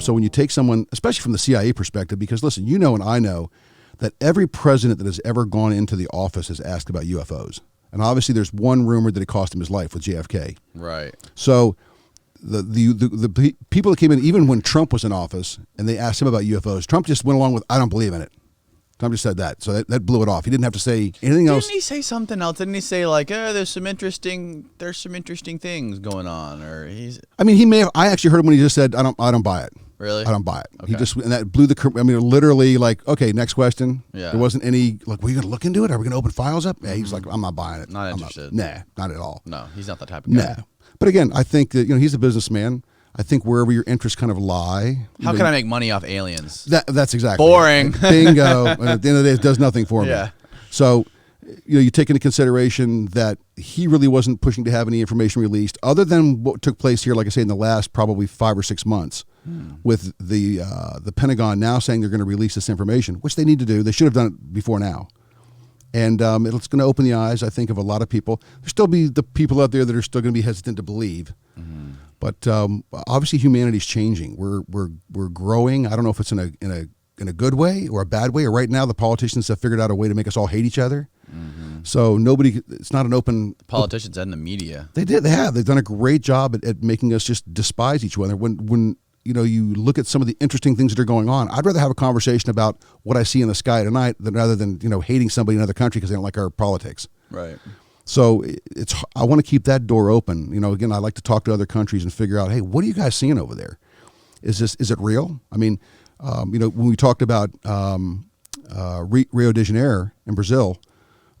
So when you take someone, especially from the CIA perspective, because listen, you know and I know that every president that has ever gone into the office has asked about UFOs. And obviously there's one rumor that it cost him his life with JFK. Right. So the people that came in, even when Trump was in office, and they asked him about UFOs, Trump just went along with, I don't believe in it. Trump just said that. So that blew it off. He didn't have to say anything else. Didn't he say something else? Didn't he say like, there's some interesting things going on? Or I mean, he may have. I actually heard him when he just said, I don't buy it. Really? I don't buy it. Okay. And that blew the. I mean, literally, like, okay, next question. Yeah. There wasn't any like, were you going to look into it? Are we going to open files up? Yeah, he's like, I'm not buying it. Not interested. Nah, not at all. No, he's not that type of guy. Nah. But again, I think that he's a businessman. I think wherever your interests kind of lie. How can I make money off aliens? That's exactly boring. Right. Bingo. And at the end of the day, it does nothing for me. Yeah. So, you take into consideration that he really wasn't pushing to have any information released, other than what took place here, like I say, in the last probably 5 or 6 months, with the Pentagon now saying they're going to release this information, which they need to do. They should have done it before now. And it's going to open the eyes, I think, of a lot of people. There'll still be the people out there that are still going to be hesitant to believe. Mm-hmm. But obviously, humanity's changing. We're growing. I don't know if it's in a good way or a bad way. Or right now, the politicians have figured out a way to make us all hate each other. Mm-hmm. So it's not an open. The politicians and the media. They have. They've done a great job at making us just despise each other. When you look at some of the interesting things that are going on, I'd rather have a conversation about what I see in the sky tonight rather than hating somebody in another country because they don't like our politics. Right. So I want to keep that door open. Again, I like to talk to other countries and figure out, hey, what are you guys seeing over there? Is it real? I mean, when we talked about Rio de Janeiro in Brazil,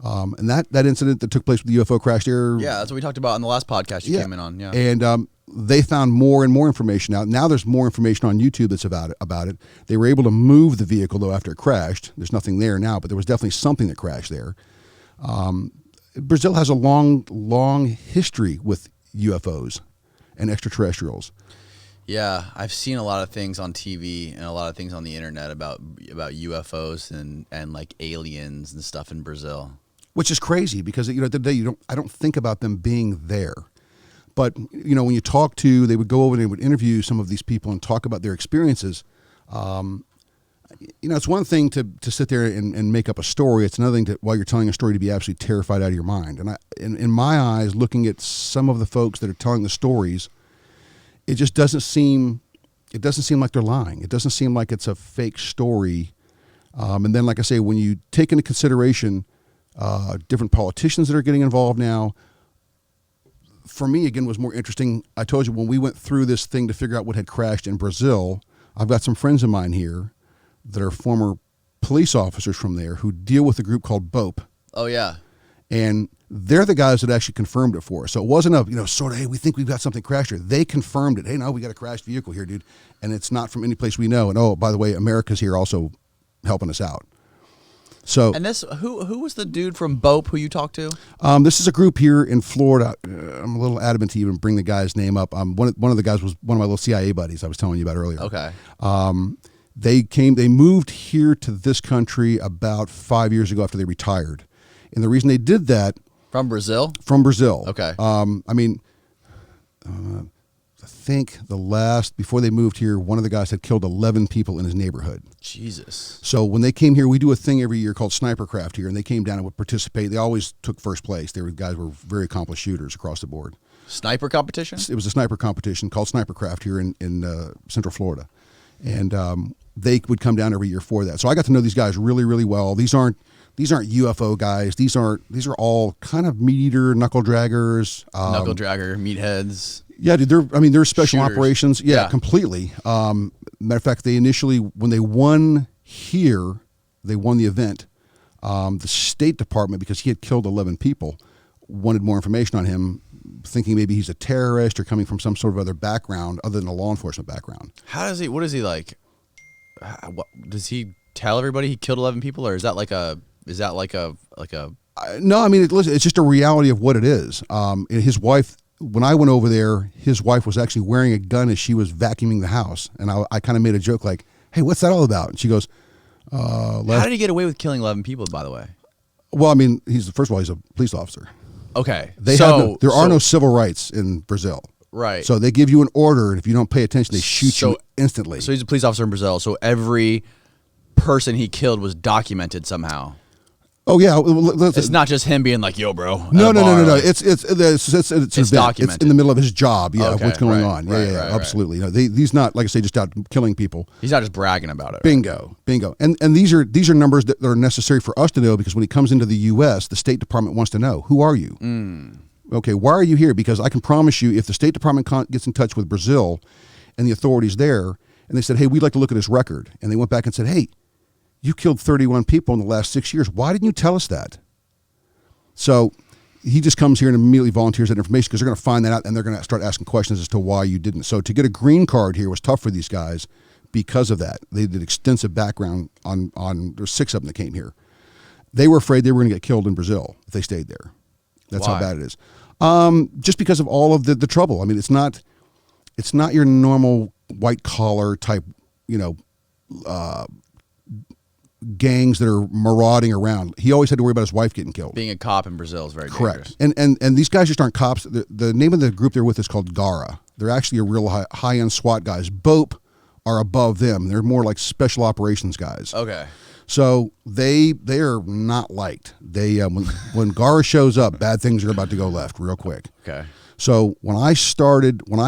and that incident that took place with the UFO crash there. Yeah, that's what we talked about in the last podcast you came in on. Yeah. And they found more and more information out. Now there's more information on YouTube that's about it. They were able to move the vehicle, though, after it crashed. There's nothing there now, but there was definitely something that crashed there. Brazil has a long history with UFOs and extraterrestrials. Yeah, I've seen a lot of things on TV and a lot of things on the internet about UFOs and like aliens and stuff in Brazil. Which is crazy because at the end of the day I don't think about them being there. But when you talk to, they would go over and they would interview some of these people and talk about their experiences. It's one thing to sit there and make up a story. It's another thing while you're telling a story to be absolutely terrified out of your mind. And in my eyes, looking at some of the folks that are telling the stories, it just doesn't seem like they're lying. It doesn't seem like it's a fake story. And then, like I say, when you take into consideration different politicians that are getting involved now, for me, again, was more interesting. I told you when we went through this thing to figure out what had crashed in Brazil, I've got some friends of mine here that are former police officers from there who deal with a group called BOPE. Oh, yeah. And they're the guys that actually confirmed it for us. So it wasn't hey, we think we've got something crashed here. They confirmed it. Hey, no, we got a crashed vehicle here, dude. And it's not from any place we know. And oh, by the way, America's here also helping us out. So, and this who was the dude from BOPE who you talked to? This is a group here in Florida. I'm a little adamant to even bring the guy's name up. One of the guys was one of my little CIA buddies I was telling you about earlier. Okay. They moved here to this country about 5 years ago after they retired. And the reason they did that. From Brazil? From Brazil. Okay. I think before they moved here, one of the guys had killed 11 people in his neighborhood. Jesus. So when they came here, we do a thing every year called Sniper Craft here, and they came down and would participate. They always took first place. Guys were very accomplished shooters across the board. Sniper competition? It was a sniper competition called Sniper Craft here in Central Florida. And they would come down every year for that. So I got to know these guys really, really well. These aren't UFO guys. These are all kind of meat eater, knuckle draggers. Knuckle dragger, meatheads. Yeah, dude, they're special Shooters. operations. Yeah, completely. Matter of fact, they initially, when they won here, they won the event. The State Department, because he had killed 11 people, wanted more information on him, thinking maybe he's a terrorist or coming from some sort of other background other than a law enforcement background. What is he like? Does he tell everybody he killed 11 people, or is that like a No, I mean, it's just a reality of what it is. His wife, when I went over there, his wife was actually wearing a gun as she was vacuuming the house. And I kind of made a joke like, hey, what's that all about? And she goes, how did he get away with killing 11 people, by the way? Well, I mean, first of all, he's a police officer. Okay. There are no civil rights in Brazil. Right. So they give you an order, and if you don't pay attention, they shoot you instantly. So he's a police officer in Brazil. So every person he killed was documented somehow. Oh yeah, it's not just him being like, "Yo, bro." No. Like, It's documented. It's in the middle of his job. Yeah, okay, what's going on? Right, Absolutely. No, he's not, like I say, just out killing people. He's not just bragging about it. Bingo. And these are numbers that are necessary for us to know, because when he comes into the U.S., the State Department wants to know, who are you? Okay, why are you here? Because I can promise you, if the State Department gets in touch with Brazil and the authorities there, and they said, "Hey, we'd like to look at his record," and they went back and said, "Hey, you killed 31 people in the last 6 years. Why didn't you tell us that?" So he just comes here and immediately volunteers that information, because they're going to find that out, and they're going to start asking questions as to why you didn't. So to get a green card here was tough for these guys because of that. They did extensive background on there's 6 of them that came here. They were afraid they were going to get killed in Brazil if they stayed there. That's Why? how bad it is. Just because of all of the trouble. I mean, it's not your normal white collar type, gangs that are marauding around. He always had to worry about his wife getting killed. Being a cop in Brazil is very correct. dangerous. And these guys just aren't cops. The name of the group they're with is called GARA. They're actually a real high-end SWAT guys. BOP are above them. They're more like special operations guys. Okay. So they are not liked. They when GARA shows up, bad things are about to go left real quick. Okay. So when I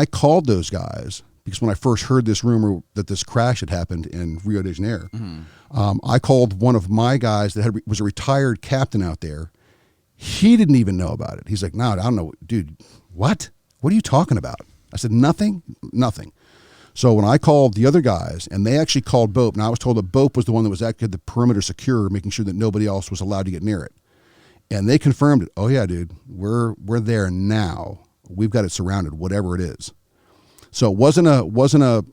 called those guys, because when I first heard this rumor that this crash had happened in Rio de Janeiro, I called one of my guys that was a retired captain out there. He didn't even know about it. He's like, "No, I don't know, dude. What? What are you talking about?" I said, "Nothing." So when I called the other guys, and they actually called BOP, and I was told that BOP was the one that was actually the perimeter secure, making sure that nobody else was allowed to get near it. And they confirmed it. "Oh yeah, dude, we're there now. We've got it surrounded, whatever it is." So it wasn't a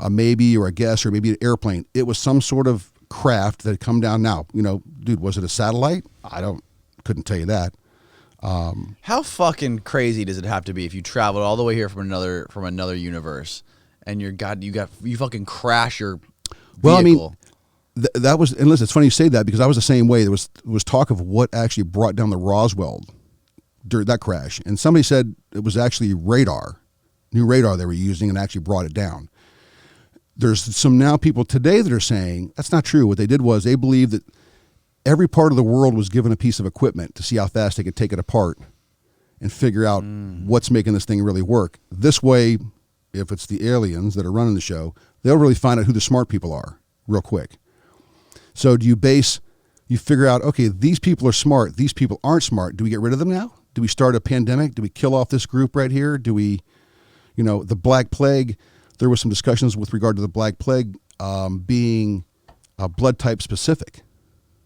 maybe or a guess or maybe an airplane. It was some sort of craft that had come down. Now, dude, was it a satellite? Couldn't tell you that. How fucking crazy does it have to be if you traveled all the way here from another universe, and you fucking crash your vehicle? Well, I mean, that was, and listen, it's funny you say that, because I was the same way. There was talk of what actually brought down the Roswell during that crash, and somebody said it was actually new radar they were using, and actually brought it down. There's some now people today that are saying that's not true. What they did was they believed that every part of the world was given a piece of equipment to see how fast they could take it apart and figure out what's making this thing really work. This way, if it's the aliens that are running the show, they'll really find out who the smart people are real quick. So you figure out, okay, these people are smart, these people aren't smart. Do we get rid of them now? Do we start a pandemic? Do we kill off this group right here? Do we, the Black Plague, there was some discussions with regard to the Black Plague being blood type specific.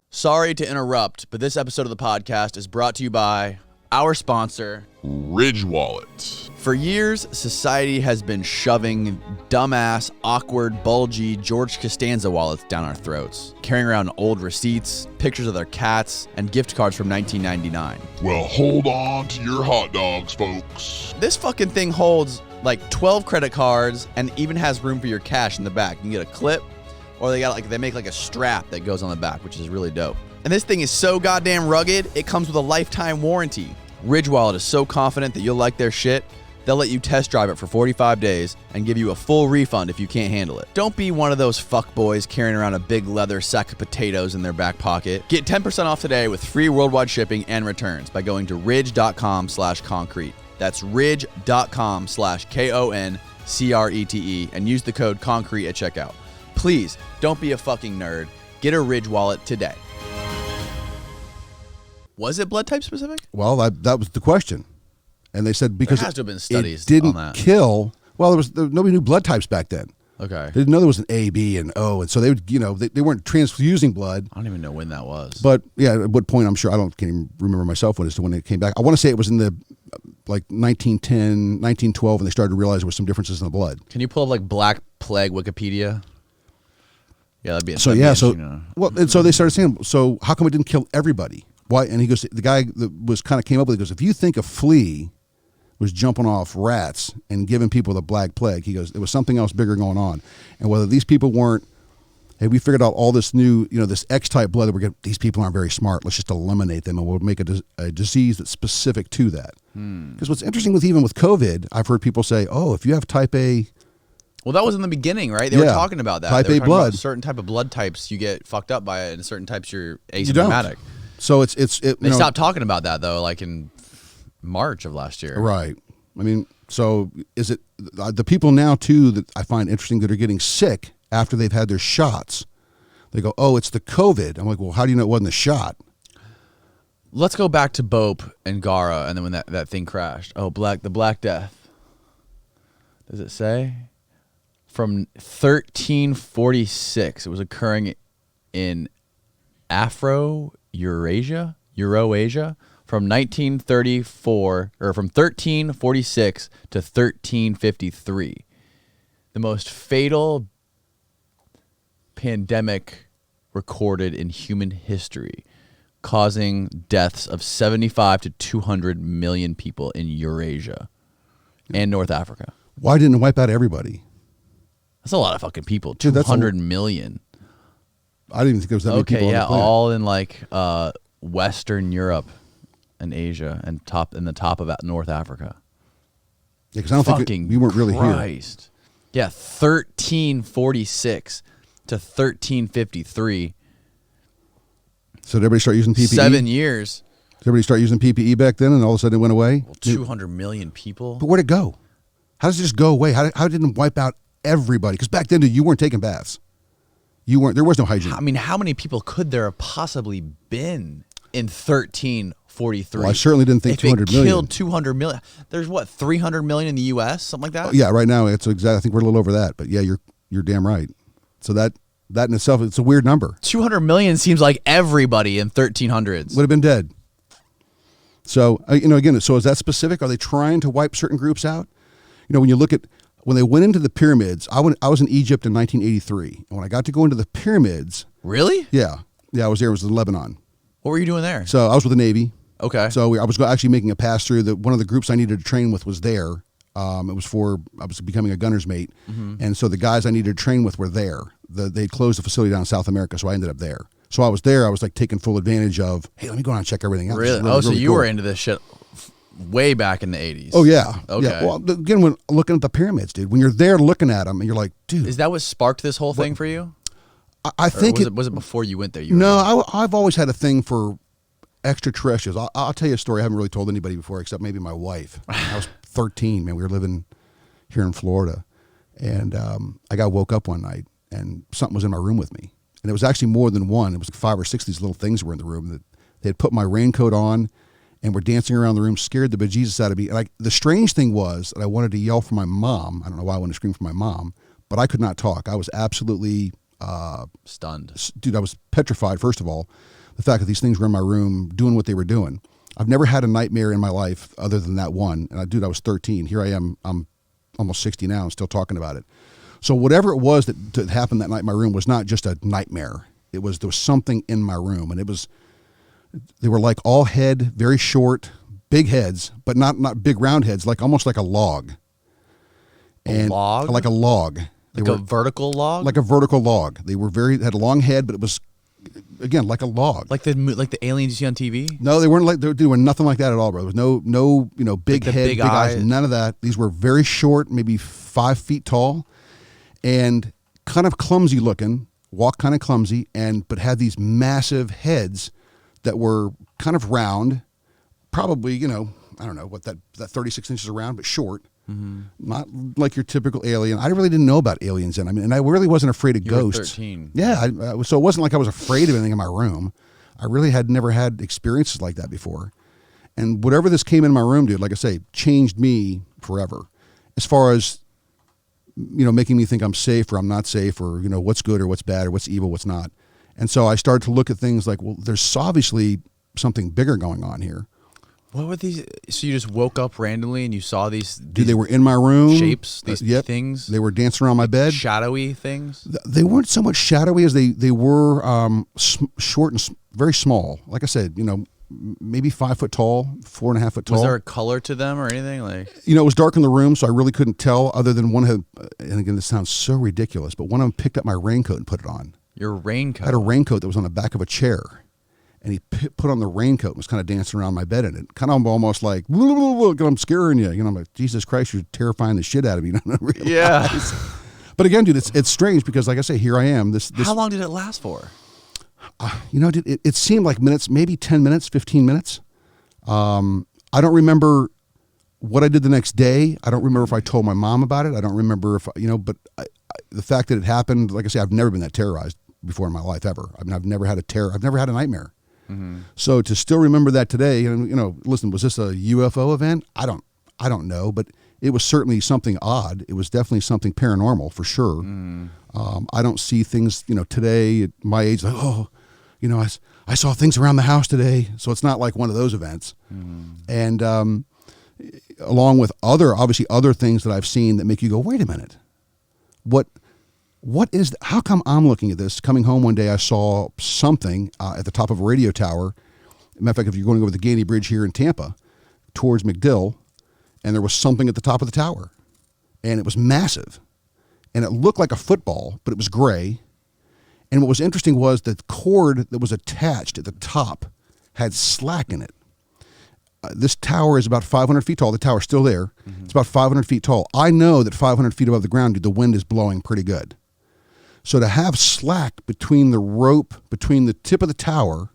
Sorry to interrupt, but this episode of the podcast is brought to you by our sponsor, Ridge Wallet. For years, society has been shoving dumbass, awkward, bulgy George Costanza wallets down our throats, carrying around old receipts, pictures of their cats, and gift cards from 1999. Well, hold on to your hot dogs, folks. This fucking thing holds like 12 credit cards and even has room for your cash in the back. You can get a clip, or they make like a strap that goes on the back, which is really dope. And this thing is so goddamn rugged, it comes with a lifetime warranty. Ridge Wallet is so confident that you'll like their shit, they'll let you test drive it for 45 days and give you a full refund if you can't handle it. Don't be one of those fuckboys carrying around a big leather sack of potatoes in their back pocket. Get 10% off today with free worldwide shipping and returns by going to ridge.com/concrete. That's ridge.com/KONCRETE and use the code concrete at checkout. Please don't be a fucking nerd. Get a Ridge Wallet today. Was it blood type specific? Well, that was the question. And they said because there has to have been studies it didn't on that. kill. Well, nobody knew blood types back then. Okay. They didn't know there was an A, B, and O, and so they would, they weren't transfusing blood. I don't even know when that was. But yeah, at what point? I'm sure can't even remember myself when it came back. I want to say it was in the 1910, 1912, and they started to realize there was some differences in the blood. Can you pull up like Black Plague Wikipedia? Yeah, that'd be. Well, and so they started saying, so how come it didn't kill everybody? Why? And he goes, the guy that came up with it goes, if you think a flea was jumping off rats and giving people the Black Plague, he goes, there was something else bigger going on. And whether these people weren't, hey, we figured out all this new, this X-type blood that we're getting, these people aren't very smart. Let's just eliminate them and we'll make a disease that's specific to that. Because what's interesting even with COVID, I've heard people say, oh, if you have type A. Well, that was in the beginning, right? They were talking about that. Type they were A talking blood. About certain type of blood types you get fucked up by it, and certain types you're You asymptomatic. don't. So They stopped talking about that though, like in March of last year. Right. I mean, so is it the people now too that I find interesting that are getting sick after they've had their shots? They go, oh, it's the COVID. I'm like, well, how do you know it wasn't the shot? Let's go back to Bope and Gara, and then when that thing crashed. Oh, the Black Death. Does it say? From 1346, it was occurring in Eurasia, from 1934 or from 1346 to 1353. The most fatal pandemic recorded in human history, causing deaths of 75 to 200 million people in Eurasia and North Africa. Why didn't it wipe out everybody? That's a lot of fucking people. Dude, 200 million. I didn't even think there was that many people on the planet. All in like Western Europe and Asia and in the top of North Africa. Yeah, because I don't think we weren't really here. Yeah, 1346 to 1353. So did everybody start using PPE? 7 years. Did everybody start using PPE back then, and all of a sudden it went away? Well, 200 million people. But where'd it go? How does it just go away? How did it wipe out everybody? Because back then, dude, you weren't taking baths. You weren't. There was no hygiene. I mean, how many people could there have possibly been in 1343? Well, I certainly didn't think 200 million. Killed 200 million. There's what, 300 million in the U.S., something like that? Oh, yeah, right now it's exactly. I think we're a little over that. But yeah, you're damn right. So that in itself, it's a weird number. 200 million seems like everybody in 1300s would have been dead. So again, so is that specific? Are they trying to wipe certain groups out? When you look at when they went into the pyramids, I was in Egypt in 1983, and when I got to go into the pyramids, really? Yeah, I was there. It was in Lebanon. What were you doing there? So I was with the Navy. Okay. So I was actually making a pass through. One of the groups I needed to train with was there. It was I was becoming a gunner's mate, and so the guys I needed to train with were there. They closed the facility down in South America, so I ended up there. So I was there. I was like taking full advantage of, hey, let me go out and check everything out. Really? Really, so really you cool. were into this shit way back in the 80s. Oh, yeah. Okay. Yeah. Well, again, when looking at the pyramids, dude, when you're there looking at them and you're like, dude. Is that what sparked this whole thing for you? I think was it before you went there? I've always had a thing for extraterrestrials. I'll tell you a story I haven't really told anybody before, except maybe my wife. I was 13, man. We were living here in Florida. And I got woke up one night and something was in my room with me. And it was actually more than one. It was 5 or 6 of these little things that were in the room that they had put my raincoat on and were dancing around the room, scared the bejesus out of me. And the strange thing was that I wanted to yell for my mom. I don't know why I wanted to scream for my mom, but I could not talk. I was absolutely stunned. Dude, I was petrified, first of all, the fact that these things were in my room doing what they were doing. I've never had a nightmare in my life other than that one. And I was 13. Here I am. I'm almost 60 now and still talking about it. So whatever it was that happened that night in my room was not just a nightmare. There was something in my room, and they were like all head, very short, big heads, but not big round heads, almost like a log. A log? Like a log. Like a vertical log? Like a vertical log. They had a long head, but it was, again, like a log. Like the aliens you see on TV? No, they weren't they were doing nothing like that at all, bro. There was no big head, big eyes, none of that. These were very short, maybe 5 feet tall, and kind of clumsy looking, walk kind of clumsy, but had these massive heads that were kind of round, probably, I don't know what that 36 inches around, but short. Mm-hmm. Not like your typical alien. I really didn't know about aliens then. And I really wasn't afraid of ghosts. Were 13. Yeah, so it wasn't like I was afraid of anything in my room. I really had never had experiences like that before. And whatever this came in my room, dude, like I say, changed me forever. As far as, making me think I'm safe or I'm not safe, or, what's good or what's bad or what's evil, what's not. And so I started to look at things like, well, there's obviously something bigger going on here. What were these? So you just woke up randomly and you saw these Dude, they were in my room. Shapes, these things? They were dancing around my bed. Shadowy things? They weren't so much shadowy as they were short and very small. Like I said, maybe 5 foot tall, 4.5 foot tall. Was there a color to them or anything? It was dark in the room, so I really couldn't tell, other than one had, and again, this sounds so ridiculous, but one of them picked up my raincoat and put it on. Your raincoat? I had a raincoat that was on the back of a chair. and he put on the raincoat and was kind of dancing around my bed in it, kind of almost like, look, I'm scaring you. I'm like, Jesus Christ, you're terrifying the shit out of me. Yeah. But again, dude, it's strange because, like I say, here I am. This How long did it last for? Dude, it seemed like minutes, maybe 10 minutes, 15 minutes. I don't remember what I did the next day. I don't remember if I told my mom about it. I don't remember if, but the fact that it happened, like I say, I've never been that terrorized before in my life ever. I mean, I've never had a nightmare. Mm-hmm. So to still remember that today, and listen, was this a UFO event? I don't know, but it was certainly something odd. It was definitely something paranormal for sure. Mm. I don't see things, today at my age, like, I saw things around the house today. So it's not like one of those events. Mm. And along with obviously other things that I've seen that make you go, wait a minute, what is, how come I'm looking at this? Coming home one day, I saw something at the top of a radio tower. Matter of fact, if you're going over the Gandy Bridge here in Tampa towards McDill, and there was something at the top of the tower, and it was massive, and it looked like a football, but it was gray. And what was interesting was the cord that was attached at the top had slack in it. This tower is about 500 feet tall. The tower's still there. Mm-hmm. It's about 500 feet tall. I know that 500 feet above the ground, dude, the wind is blowing pretty good. So to have slack between the rope, between the tip of the tower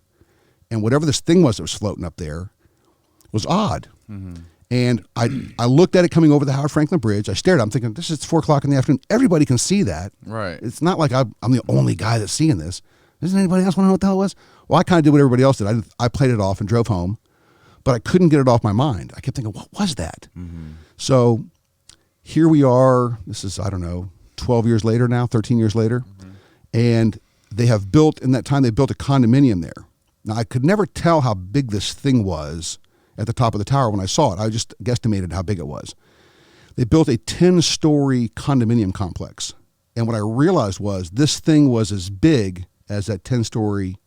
and whatever this thing was that was floating up there was odd. Mm-hmm. And I looked at it coming over the Howard Franklin Bridge. I stared at it. I'm thinking, this is 4 o'clock in the afternoon. Everybody can see that. Right. It's not like I'm the only guy that's seeing this. Doesn't anybody else want to know what the hell it was? Well, I kind of did what everybody else did. I played it off and drove home, but I couldn't get it off my mind. I kept thinking, what was that? Mm-hmm. So here we are. This is, 12 years later now, 13 years later. Mm-hmm. And they have built, in that time, they built a condominium there. Now, I could never tell how big this thing was at the top of the tower when I saw it. I just guesstimated how big it was. They built a 10-story condominium complex. And what I realized was this thing was as big as that 10-story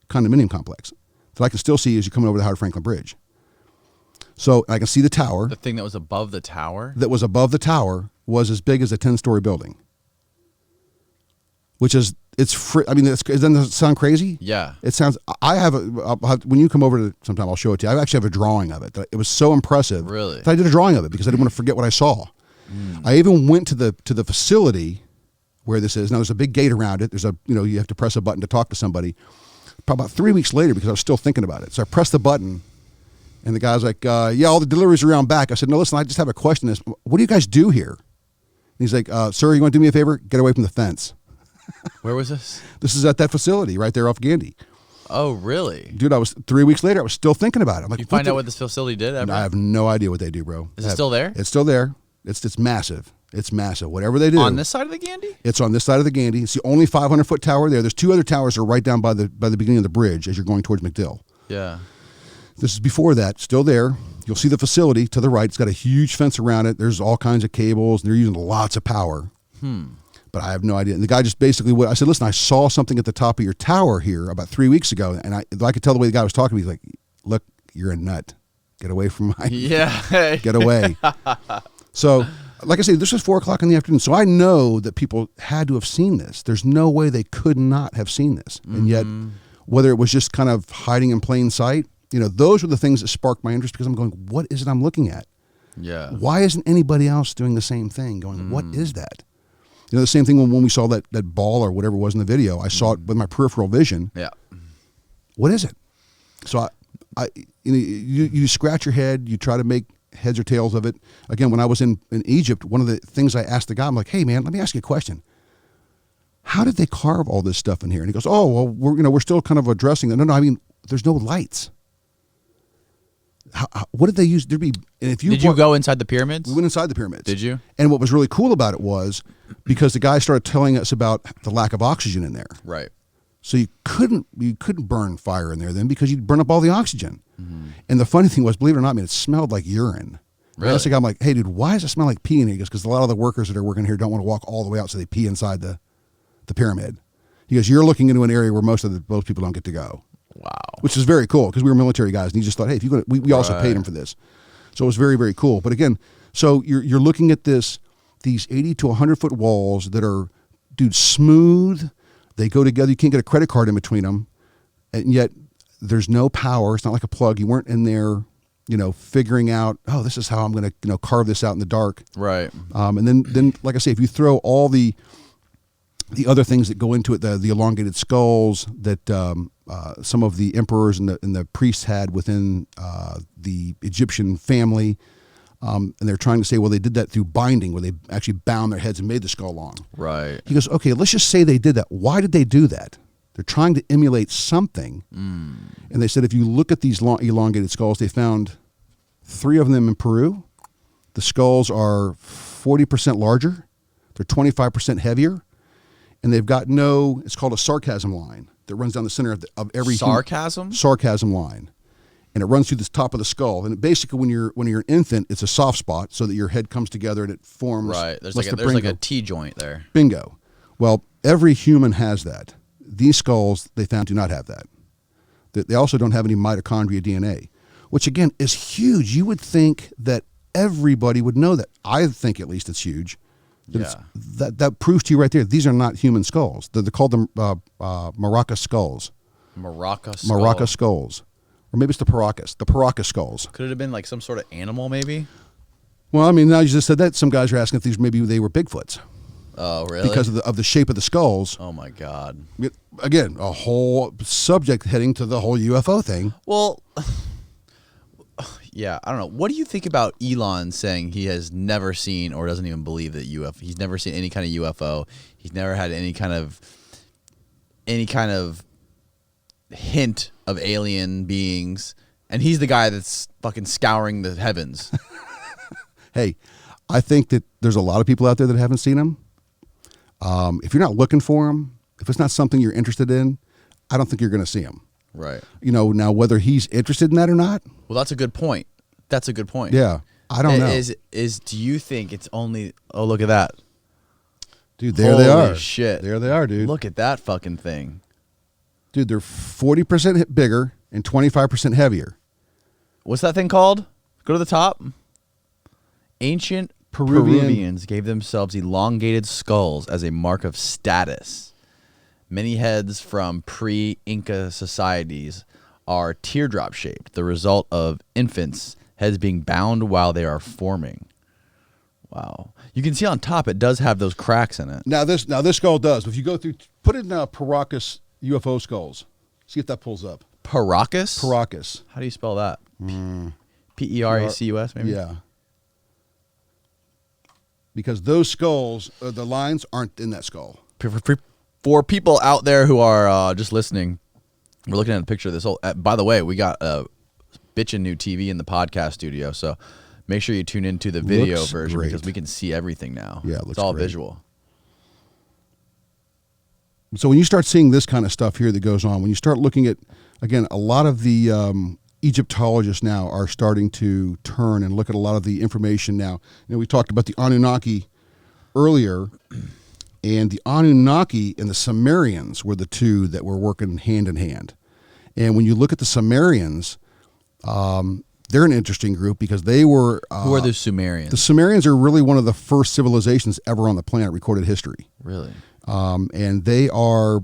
condominium complex that I can still see as you're coming over the Howard Franklin Bridge. So I can see the tower. The thing that was above the tower? That was above the tower was as big as a 10-story building. Which is, doesn't that sound crazy? Yeah. It sounds, when you come over sometime, I'll show it to you. I actually have a drawing of it. It was so impressive. Really? That I did a drawing of it because I didn't want to forget what I saw. Mm. I even went to the facility where this is. Now there's a big gate around it. There's you have to press a button to talk to somebody. Probably about 3 weeks later, because I was still thinking about it. So I pressed the button and the guy's like, all the deliveries are around back. I said, no, listen, I just have a question. What do you guys do here? And he's like, sir, you want to do me a favor? Get away from the fence. Where was this? This is at that facility right there off Gandy. Oh, really? Dude, 3 weeks later, I was still thinking about it. I'm like, you find out what this facility did ever? I have no idea what they do, bro. Is it still there? It's still there. It's massive. It's massive. Whatever they do. On this side of the Gandy? It's on this side of the Gandy. It's the only 500-foot tower there. There's 2 other towers that are right down by the beginning of the bridge as you're going towards McDill. Yeah. This is before that. Still there. You'll see the facility to the right. It's got a huge fence around it. There's all kinds of cables. They're using lots of power. But I have no idea. And the guy just basically, I said, listen, I saw something at the top of your tower here about 3 weeks ago. And I could tell the way the guy was talking to me. He's like, look, you're a nut. Get away from my... Yeah. Get away. So, like I say, this was 4 o'clock in the afternoon. So I know that people had to have seen this. There's no way they could not have seen this. Mm-hmm. And yet, whether it was just kind of hiding in plain sight, those were the things that sparked my interest because I'm going, what is it I'm looking at? Yeah. Why isn't anybody else doing the same thing? Going, what is that? The same thing when we saw that ball or whatever it was in the video. I saw it with my peripheral vision. Yeah. What is it? So you scratch your head. You try to make heads or tails of it. Again, when I was in Egypt, one of the things I asked the guy, I'm like, hey man, let me ask you a question. How did they carve all this stuff in here? And he goes, oh well, we're still kind of addressing that. No, I mean, there's no lights. What did they use? Did you go inside the pyramids? We went inside the pyramids. Did you? And what was really cool about it was because the guy started telling us about the lack of oxygen in there. Right. So you couldn't burn fire in there then because you'd burn up all the oxygen. Mm-hmm. And the funny thing was, believe it or not, man, it smelled like urine. Really? I asked the guy, I'm like, hey dude, why does it smell like pee in here? He goes, because a lot of the workers that are working here don't want to walk all the way out, so they pee inside the pyramid. He goes, you're looking into an area where most people don't get to go. Wow. Which is very cool because we were military guys, and he just thought, hey, if you go, we also paid him for this, so it was very, very cool. But again, so you're looking at these 80 to 100-foot walls that are, dude, smooth. They go together. You can't get a credit card in between them, and yet there's no power. It's not like a plug. You weren't in there, figuring out, oh, this is how I'm going to, carve this out in the dark. Right. And then, like I say, if you throw all the other things that go into it, the elongated skulls that some of the emperors and the priests had within the Egyptian family, and they're trying to say, well, they did that through binding, where they actually bound their heads and made the skull long. Right. He goes, okay, let's just say they did that. Why did they do that? They're trying to emulate something. And they said, if you look at these long, elongated skulls, they found 3 of them in Peru. The skulls are 40% larger. They're 25% heavier. And they've got it's called a sarcasm line that runs down the center of every sarcasm line. And it runs through the top of the skull. And basically, when you're an infant, it's a soft spot so that your head comes together and it forms. Right. There's like a T joint there. Bingo. Well, every human has that. These skulls, they found, do not have that. They also don't have any mitochondria DNA, which again is huge. You would think that everybody would know that. I think at least it's huge. That proves to you right there. These are not human skulls. They're called the Maraca skulls. Maraca skulls. Or maybe it's the Paracas skulls. Could it have been like some sort of animal, maybe? Well, I mean, now you just said that. Some guys are asking if maybe they were Bigfoots. Oh, really? Because of the shape of the skulls. Oh, my God. Again, a whole subject heading to the whole UFO thing. Well, yeah, I don't know. What do you think about Elon saying he has never seen or doesn't even believe that he's never seen any kind of UFO. He's never had any kind of hint of alien beings, and he's the guy that's fucking scouring the heavens. Hey, I think that there's a lot of people out there that haven't seen him. If you're not looking for him, if it's not something you're interested in, I don't think you're going to see him. Right. Now whether he's interested in that or not. Well, that's a good point. Yeah. I don't know. Do you think it's only, oh, look at that. Dude, there they are. Holy shit. There they are, dude. Look at that fucking thing. Dude, they're 40% bigger and 25% heavier. What's that thing called? Go to the top. Ancient Peruvians gave themselves elongated skulls as a mark of status. Many heads from pre-Inca societies are teardrop shaped, the result of infants' heads being bound while they are forming. Wow. You can see on top it does have those cracks in it. Now this skull does. If you go through, put in Paracas UFO skulls. See if that pulls up. Paracas? Paracas. How do you spell that? Peracus, maybe? Yeah. Because those skulls, the lines aren't in that skull. For people out there who are just listening, we're looking at a picture of this whole. By the way, we got a bitchin' new TV in the podcast studio, so make sure you tune into the video version because we can see everything now. Yeah, it looks it's all great. visual. So when you start seeing this kind of stuff here that goes on, when you start looking at, again, a lot of the Egyptologists now are starting to turn and look at a lot of the information now. We talked about the Anunnaki earlier, and the Anunnaki and the Sumerians were the two that were working hand in hand. And when you look at the Sumerians, they're an interesting group because they were... Who are the Sumerians? The Sumerians are really one of the first civilizations ever on the planet recorded history. Really? And they are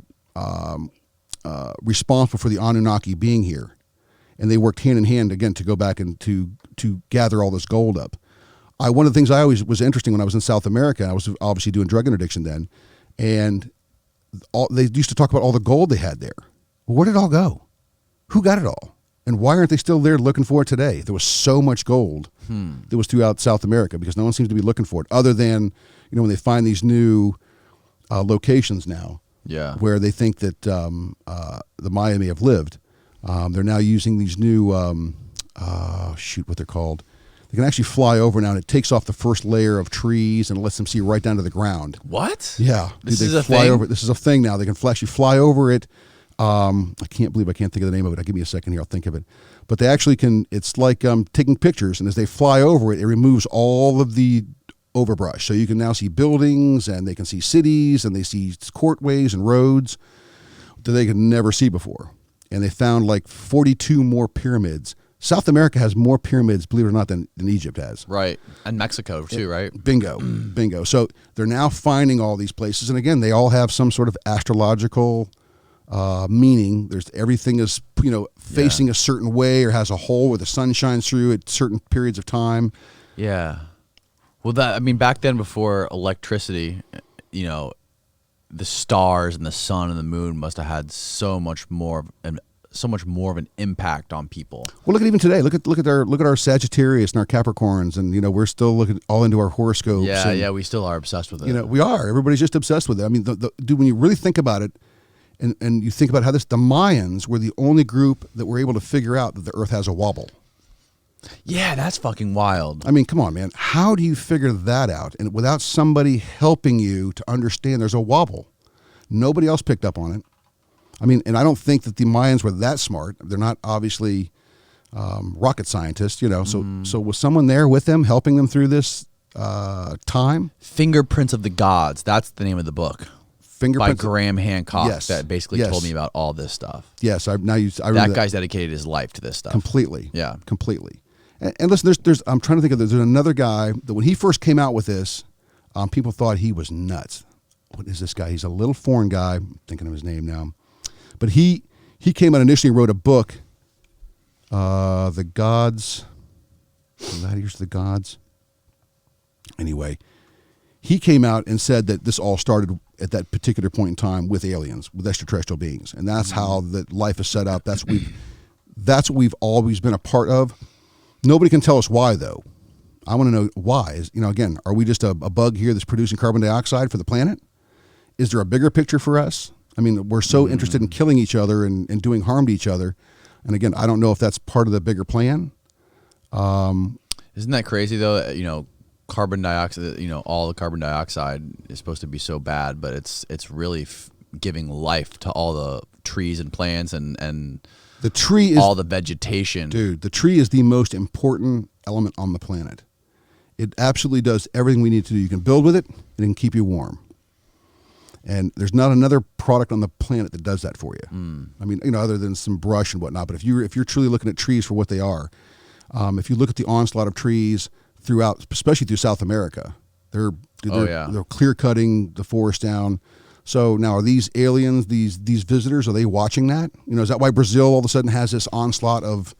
responsible for the Anunnaki being here. And they worked hand in hand, again, to go back and to gather all this gold up. One of the things I always was interesting when I was in South America, I was obviously doing drug interdiction then, and they used to talk about all the gold they had there. Well, where did it all go? Who got it all? And why aren't they still there looking for it today? There was so much gold that was throughout South America because no one seems to be looking for it, other than when they find these new locations now, where they think that the Maya may have lived. They're now using these new, what they're called. They can actually fly over now, and it takes off the first layer of trees and lets them see right down to the ground. What? Yeah. This is a thing? This is a thing now. They can actually fly over it. I can't believe I can't think of the name of it. Give me a second here. I'll think of it. But they actually can, it's like taking pictures, and as they fly over it, it removes all of the overbrush. So you can now see buildings, and they can see cities, and they see courtways and roads that they could never see before. And they found like 42 more pyramids. South America has more pyramids, believe it or not, than Egypt has. Right. And Mexico too, right? Bingo. Bingo. So they're now finding all these places. And again, they all have some sort of astrological meaning. There's everything is facing a certain way or has a hole where the sun shines through at certain periods of time. Yeah. Well, back then before electricity, the stars and the sun and the moon must have had so much more of an impact on people. Well, look at even today. Look at our Sagittarius and our Capricorns, and we're still looking all into our horoscopes. Yeah, we still are obsessed with it. We are. Everybody's just obsessed with it. I mean, dude, when you really think about it, and you think about how the Mayans were the only group that were able to figure out that the Earth has a wobble. Yeah, that's fucking wild. I mean, come on, man. How do you figure that out? And without somebody helping you to understand there's a wobble, nobody else picked up on it. I mean, and I don't think that the Mayans were that smart. They're not obviously rocket scientists, So was someone there with them, helping them through this time? Fingerprints of the Gods. That's the name of the book. By Graham Hancock. Yes. That basically told me about all this stuff. Yes, I remember that guy's dedicated his life to this stuff. Completely. Yeah, completely. And listen, I'm trying to think of there's another guy that when he first came out with this, people thought he was nuts. What is this guy? He's a little foreign guy. I'm thinking of his name now. But he came out initially and wrote a book, The Gods. Gladiators of the Gods. Anyway, he came out and said that this all started at that particular point in time with aliens, with extraterrestrial beings. And that's how that life is set up. That's what we've always been a part of. Nobody can tell us why, though. I want to know why. Again, are we just a bug here that's producing carbon dioxide for the planet? Is there a bigger picture for us? I mean, we're so interested in killing each other and doing harm to each other. And again, I don't know if that's part of the bigger plan. Isn't that crazy, though? Carbon dioxide, all the carbon dioxide is supposed to be so bad, but it's really giving life to all the trees and plants and the tree is all the vegetation. Dude, the tree is the most important element on the planet. It absolutely does everything we need to do. You can build with it, and it can keep you warm. And there's not another product on the planet that does that for you. I mean, other than some brush and whatnot. But if you're truly looking at trees for what they are, if you look at the onslaught of trees throughout, especially through South America, they're clear cutting the forest down. So now, are these aliens, these visitors, are they watching that? Is that why Brazil all of a sudden has this onslaught of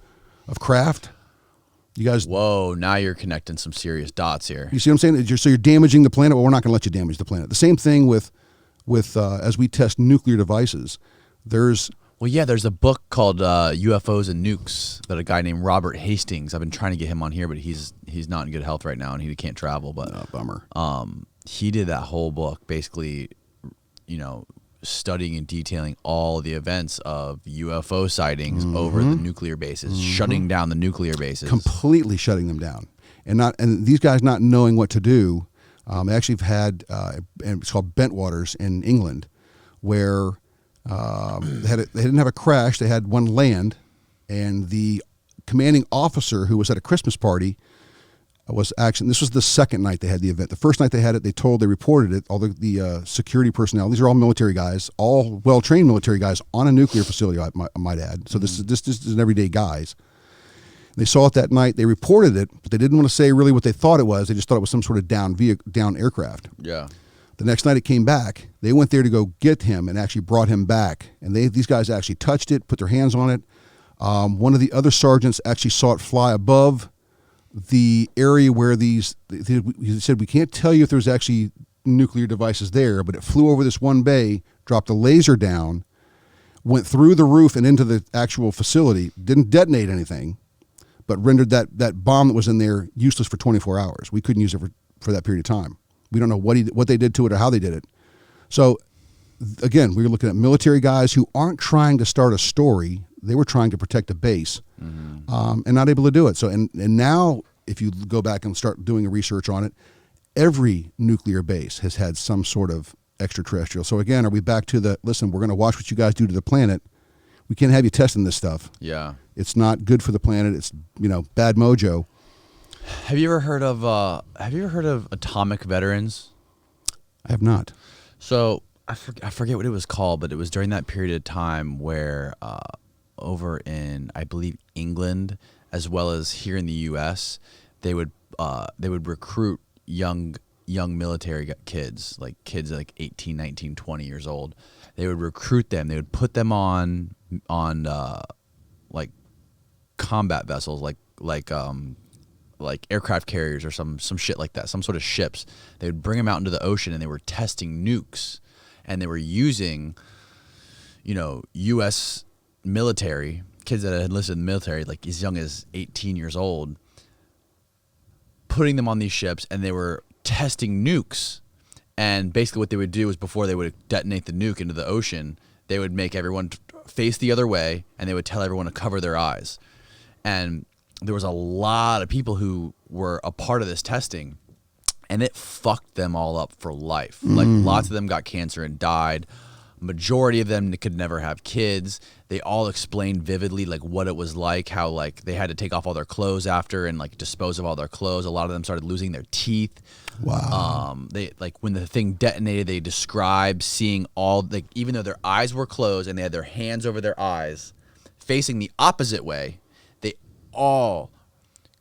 craft? You guys, whoa! Now you're connecting some serious dots here. You see what I'm saying? So you're damaging the planet. Well, we're not going to let you damage the planet. The same thing with as we test nuclear devices. There's a book called UFOs and Nukes that a guy named Robert Hastings. I've been trying to get him on here, but he's not in good health right now, and he can't travel. But bummer. He did that whole book, basically, studying and detailing all the events of UFO sightings over the nuclear bases, shutting down the nuclear bases, completely shutting them down, and these guys not knowing what to do. They actually have had, and it's called Bentwaters in England, where they didn't have a crash. They had one land, and the commanding officer who was at a Christmas party this was the second night they had the event. The first night they had it, they reported it, all the security personnel. These are all military guys, all well-trained military guys on a nuclear facility, I might add. So this is everyday guys. They saw it that night. They reported it, but they didn't want to say really what they thought it was. They just thought it was some sort of down aircraft. Yeah. The next night it came back. They went there to go get him and actually brought him back. And these guys actually touched it, put their hands on it. One of the other sergeants actually saw it fly above the area where he said, we can't tell you if there's actually nuclear devices there, but it flew over this one bay, dropped a laser down, went through the roof and into the actual facility, didn't detonate anything, but rendered that bomb that was in there useless for 24 hours. We couldn't use it for that period of time. We don't know what they did to it or how they did it. So, again, we were looking at military guys who aren't trying to start a story. They were trying to protect a base and not able to do it. So, and now, if you go back and start doing a research on it, every nuclear base has had some sort of extraterrestrial. So, again, are we back to listen, we're going to watch what you guys do to the planet. We can't have you testing this stuff. Yeah. It's not good for the planet. It's, bad mojo. Have you ever heard of atomic veterans? I have not. So I forget what it was called, but it was during that period of time where over in, I believe, England, as well as here in the U.S., they would recruit young young military kids, like 18, 19, 20 years old. They would recruit them. They would put them on like combat vessels, like aircraft carriers or some shit like that, some sort of ships. They would bring them out into the ocean, and they were testing nukes, and they were using, U.S. military kids that had enlisted in the military, like as young as 18 years old, putting them on these ships, and they were testing nukes. And basically what they would do is, before they would detonate the nuke into the ocean, they would make everyone face the other way, and they would tell everyone to cover their eyes. And there was a lot of people who were a part of this testing, and it fucked them all up for life. Like, lots of them got cancer and died. Majority of them could never have kids. They all explained vividly like what it was like, how like they had to take off all their clothes after and like dispose of all their clothes. A lot of them started losing their teeth. Wow. They like, when the thing detonated, they described seeing all, like, even though their eyes were closed and they had their hands over their eyes facing the opposite way, they all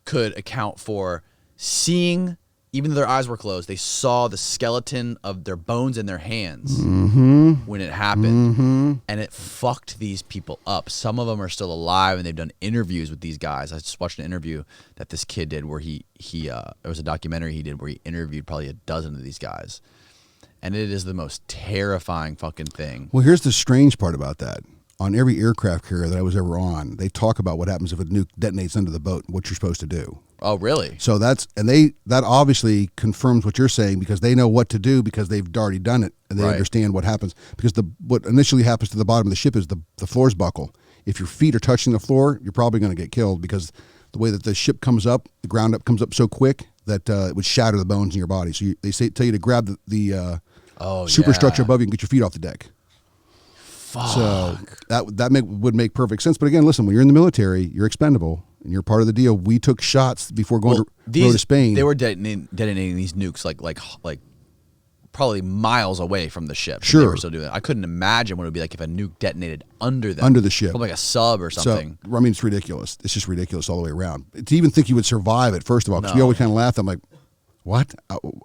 could account for seeing, even though their eyes were closed, they saw the skeleton of their bones in their hands when it happened. And it fucked these people up. Some of them are still alive, and they've done interviews with these guys. I just watched an interview that this kid did where there was a documentary he did where he interviewed probably a dozen of these guys. And it is the most terrifying fucking thing. Well, here's the strange part about that. On every aircraft carrier that I was ever on, they talk about what happens if a nuke detonates under the boat and what you're supposed to do. Oh, really? So that obviously confirms what you're saying, because they know what to do because they've already done it, and they understand what happens. Because what initially happens to the bottom of the ship is the floors buckle. If your feet are touching the floor, you're probably going to get killed, because the way that the ship comes up, the ground up comes up so quick that it would shatter the bones in your body. So they tell you to grab the superstructure above you and get your feet off the deck. Fuck. So that would make perfect sense. But again, listen, when you're in the military, you're expendable, and you're part of the deal. We took shots before going to Spain. They were detonating these nukes like probably miles away from the ship. Sure. They were still doing that. I couldn't imagine what it would be like if a nuke detonated under them. Under the ship. Like a sub or something. So, I mean, it's ridiculous. It's just ridiculous all the way around. To even think you would survive it, first of all, because we always kind of laughed. I'm like, what?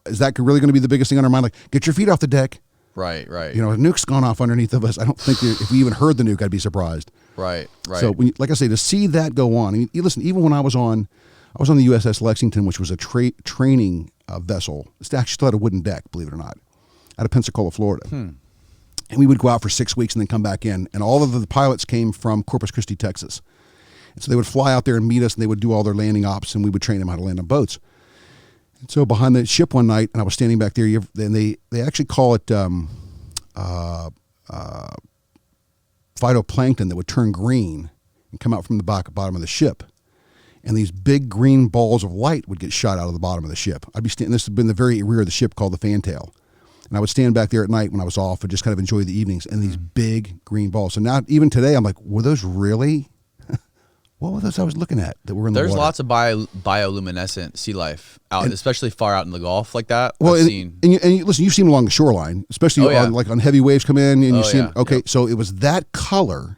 Is that really going to be the biggest thing on our mind? Like, get your feet off the deck. Right. A nuke's gone off underneath of us. I don't think if we even heard the nuke, I'd be surprised. Right. So, like I say, to see that go on, I mean, listen, even when I was on the USS Lexington, which was a training vessel. It actually still had a wooden deck, believe it or not, out of Pensacola, Florida. And we would go out for 6 weeks and then come back in. And all of the pilots came from Corpus Christi, Texas. And so they would fly out there and meet us, and they would do all their landing ops, and we would train them how to land on boats. And so behind the ship one night, and I was standing back there, and they actually call it phytoplankton that would turn green and come out from the bottom of the ship. And these big green balls of light would get shot out of the bottom of the ship. I'd be standing, this had been the very rear of the ship called the fantail. And I would stand back there at night when I was off and just kind of enjoy the evenings, and these big green balls. So now, even today, I'm like, were those really? What were those I was looking at that were in the water? There's lots of bioluminescent sea life out, especially far out in the Gulf like that. Well, I've and seen. Listen, you've seen them along the shoreline, especially on heavy waves come in, and you see them. Okay, Yep. So it was that color.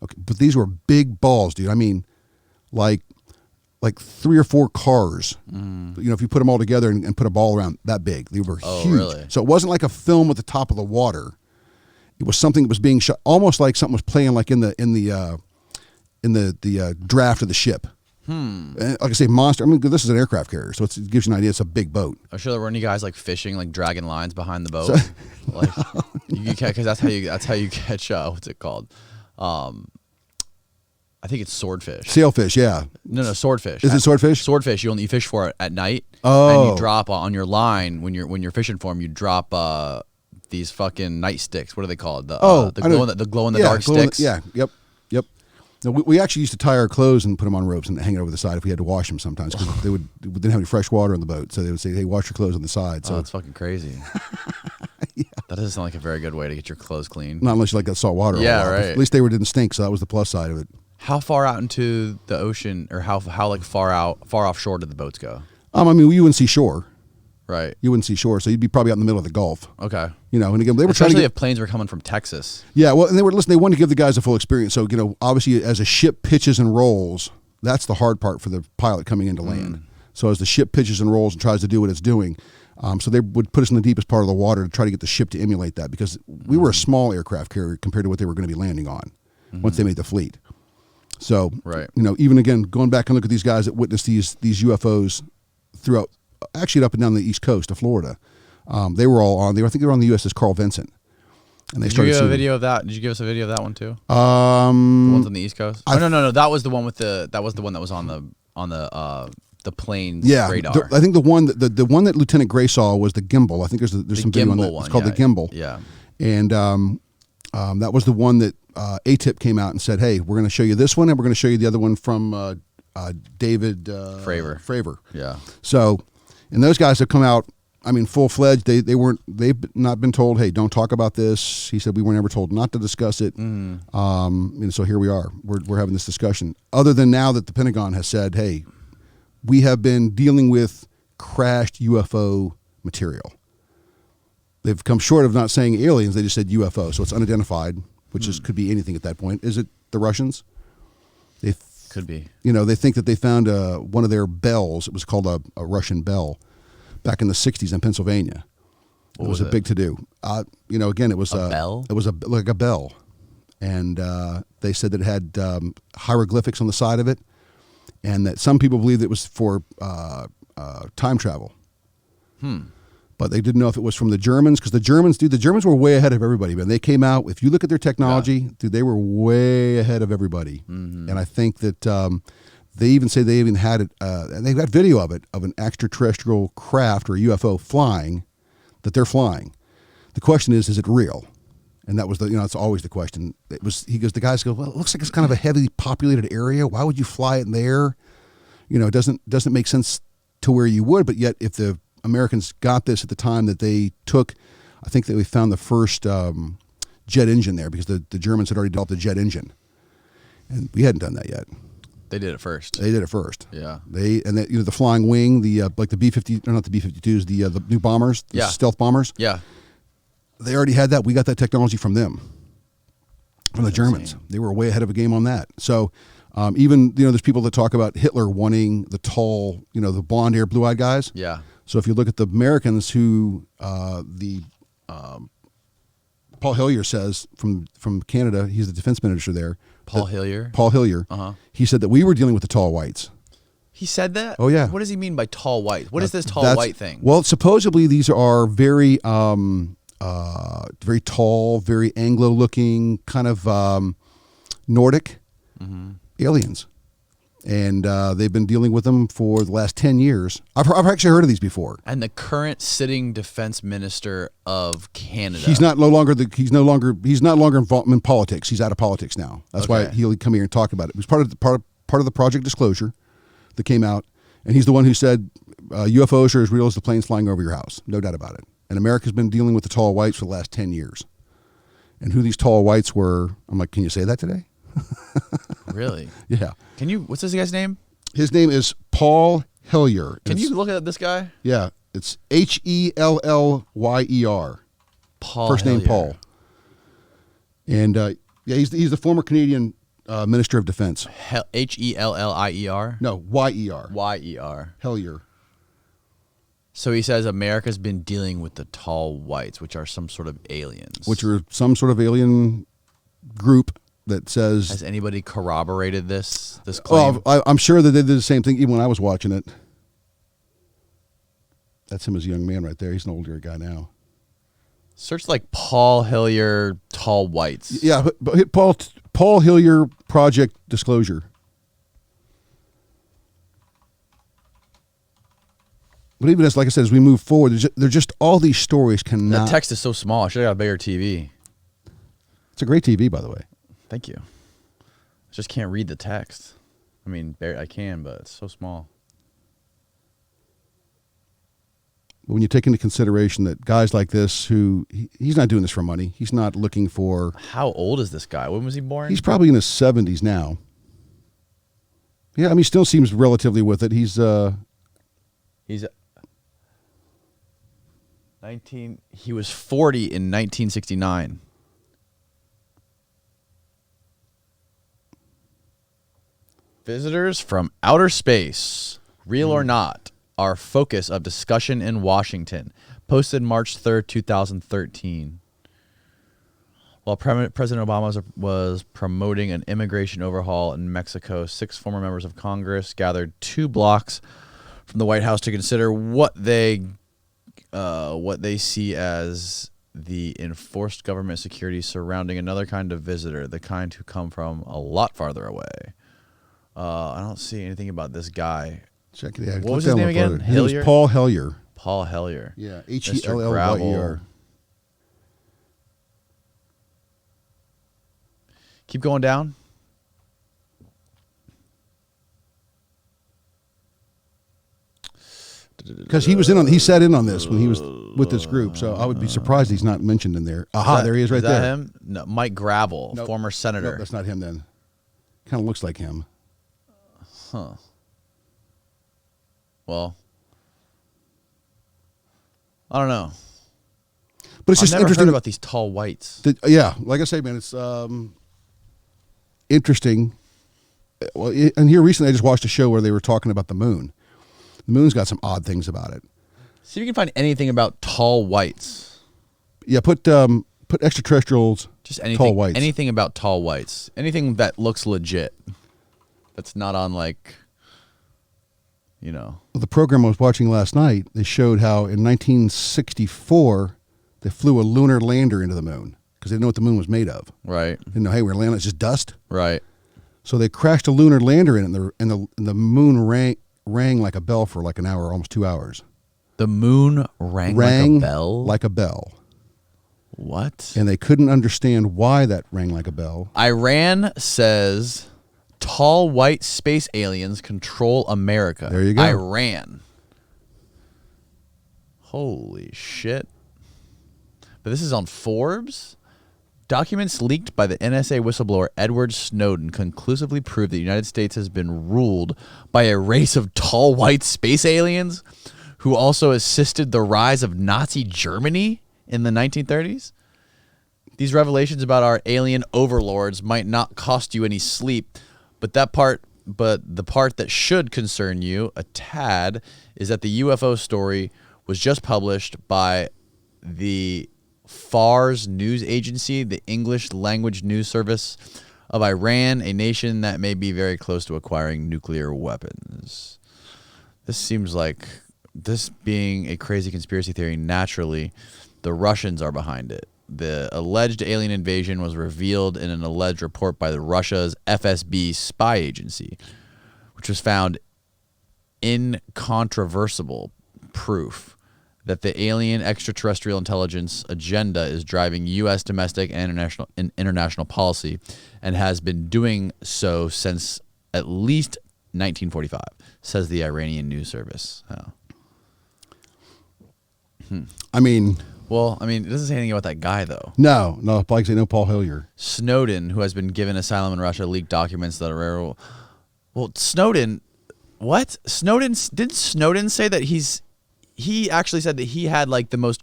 Okay, but these were big balls, dude. I mean, like 3 or 4 cars. If you put them all together and put a ball around that big, they were huge. Really? So it wasn't like a film at the top of the water. It was something that was being shot, almost like something was playing like in the draft of the ship. And like I say, monster. I mean, this is an aircraft carrier, so it gives you an idea. It's a big boat. I'm sure there were any guys like fishing, like dragging lines behind the boat. Because that's how you catch what's it called? I think it's swordfish. Sailfish, yeah. No, swordfish. Is it swordfish? Swordfish. You fish for it at night. Oh. And you drop on your line when you're fishing for them. You drop these fucking night sticks. What are they called? The glow in the dark sticks. Yep. No, we actually used to tie our clothes and put them on ropes and hang it over the side if we had to wash them sometimes, because we didn't have any fresh water on the boat, so they would say, "Hey, wash your clothes on the side." So that's fucking crazy. Yeah. That doesn't sound like a very good way to get your clothes clean. Not unless you like that salt water. Yeah, right. At least they didn't stink, so that was the plus side of it. How far out into the ocean, or how far offshore did the boats go? I mean, you wouldn't see shore. Right. You wouldn't see shore, so you'd be probably out in the middle of the Gulf. Okay. And again, they were especially trying to if planes were coming from Texas. Yeah, well, and they wanted to give the guys a full experience. So, obviously, as a ship pitches and rolls, that's the hard part for the pilot coming into land. So as the ship pitches and rolls and tries to do what it's doing, so they would put us in the deepest part of the water to try to get the ship to emulate that, because we were a small aircraft carrier compared to what they were going to be landing on once they made the fleet. So, even again, going back and look at these guys that witnessed these UFOs throughout, actually up and down the east coast of Florida, they were all on. I think they were on the USS Carl Vinson. And they started. Did you give a video of that? Did you give us a video of that one too? The ones on the East Coast. No. That was the one with the. That was the one that was on the plane's radar. I think the one that Lieutenant Gray saw was the gimbal. I think there's some video on that. One, it's called the gimbal. Yeah. And that was the one that ATIP came out and said, "Hey, we're going to show you this one, and we're going to show you the other one from David Fravor." Yeah. So, and those guys have come out. I mean, full-fledged. They've not been told, "Hey, don't talk about this." He said, "We were never told not to discuss it." And so here we are. We're having this discussion. Other than now that the Pentagon has said, "Hey, we have been dealing with crashed UFO material." They've come short of not saying aliens. They just said UFO, so it's unidentified, which could be anything at that point. Is it the Russians? Could be. They think that they found one of their bells. It was called a Russian bell back in the 60s in Pennsylvania. It was a big to-do. Again, it was a bell? It was like a bell. And they said that it had hieroglyphics on the side of it, and that some people believed it was for time travel. But they didn't know if it was from the Germans, because the Germans were way ahead of everybody, man. They came out, if you look at their technology, they were way ahead of everybody. And I think that they even say they even had it, and they've got video of it, of an extraterrestrial craft or a UFO flying, that they're flying. The question is it real? And that was it's always the question. The guys go, well, it looks like it's kind of a heavily populated area. Why would you fly it there? It doesn't make sense to where you would, but yet if the Americans got this at the time that they took, I think that we found the first jet engine there, because the Germans had already developed a jet engine, and we hadn't done that yet. They did it first. Yeah. The flying wing, like the B-50, or not the B-52s, the new bombers, the stealth bombers. Yeah. They already had that. We got that technology from them, from the Germans. They were way ahead of a game on that. So even there's people that talk about Hitler wanting the tall, the blonde hair, blue eyed guys. Yeah. So if you look at the Americans, who Paul Hillier says from Canada, he's the defense minister there. Paul Hillier. Uh-huh. He said that we were dealing with the tall whites. He said that? Oh yeah. What does he mean by tall white? What is this tall white thing? Well, supposedly these are very very tall, very Anglo-looking, kind of Nordic aliens. And they've been dealing with them for the last 10 years. I've actually heard of these before. And the current sitting defense minister of Canada. He's no longer involved in politics. He's out of politics now. That's why he'll come here and talk about it. It was part of the Project Disclosure that came out, and he's the one who said UFOs are as real as the planes flying over your house. No doubt about it. And America's been dealing with the tall whites for the last 10 years. And who these tall whites were, I'm like, can you say that today? Really? Yeah. What's this guy's name? His name is Paul Hillier. Can you look at this guy? Yeah. It's Hellyer. Paul First name Hillier. Paul. And he's the former Canadian Minister of Defense. Hellier? No, Yer. Yer. Hillier. So he says America's been dealing with the tall whites, which are some sort of aliens. Which are some sort of alien group that says... Has anybody corroborated this claim? Well, I'm sure that they did the same thing even when I was watching it. That's him as a young man right there. He's an older guy now. Search like Paul Hillier tall whites. Yeah, but hit Paul Hillier Project Disclosure. But even as, like I said, as we move forward, there's just all these stories cannot... The text is so small. I should have got a bigger TV. It's a great TV, by the way. Thank you. I just can't read the text. I mean, I can, but it's so small. But when you take into consideration that guys like this, he's not doing this for money. He's not looking for... How old is this guy? When was he born? He's probably in his 70s now. Yeah, I mean, he still seems relatively with it. He's 19. He was 40 in 1969. Visitors from outer space. Real or not, our focus of discussion in Washington. Posted March 3rd, 2013. While President Obama was promoting an immigration overhaul in Mexico, 6 former members of Congress gathered 2 blocks from the White House to consider what they see as the enforced government security surrounding another kind of visitor, the kind who come from a lot farther away. I don't see anything about this guy. Check it out. What was his name again? His name was Paul Hellyer. Paul Hellyer. Yeah, Mr. Hellyer. Keep going down. Because he sat in on this when he was with this group, so I would be surprised he's not mentioned in there. Aha, there he is right there. Is that him? No, Mike Gravel, Nope. former senator. Nope, that's not him then. Kind of looks like him. Huh. Well, I don't know. But it's just I've never interesting heard about these tall whites. Yeah, like I say, man, it's interesting. Well, and here recently I just watched a show where they were talking about the moon. The moon's got some odd things about it. See if you can find anything about tall whites. Yeah, put extraterrestrials, Just anything, tall whites. anything about tall whites. Anything that looks legit. That's not on like, Well, the program I was watching last night, they showed how in 1964 they flew a lunar lander into the moon because they didn't know what the moon was made of. Right. They didn't know, hey, we're landing, it's just dust. Right. So they crashed a lunar lander in it, and the moon rang like a bell for like an hour, almost 2 hours. The moon rang like a bell? Like a bell. What? And they couldn't understand why that rang like a bell. Iran says tall white space aliens control America. There you go. Iran. Holy shit. But this is on Forbes. Documents leaked by the NSA whistleblower Edward Snowden conclusively prove the United States has been ruled by a race of tall white space aliens who also assisted the rise of Nazi Germany in the 1930s. These revelations about our alien overlords might not cost you any sleep, but the part that should concern you a tad is that the UFO story was just published by the Fars news agency, the English language news service of Iran, a nation that may be very close to acquiring nuclear weapons. This seems like, this being a crazy conspiracy theory, naturally, the Russians are behind it. The alleged alien invasion was revealed in an alleged report by Russia's FSB spy agency, which was found incontrovertible proof that the alien extraterrestrial intelligence agenda is driving U.S. domestic and international policy and has been doing so since at least 1945, says the Iranian news service. I mean... Well, I mean, it doesn't say anything about that guy, though. No, like I say, no Paul Hellyer. Snowden, who has been given asylum in Russia, leaked documents that are... Well, Snowden... What? Didn't Snowden say that he actually said that he had like the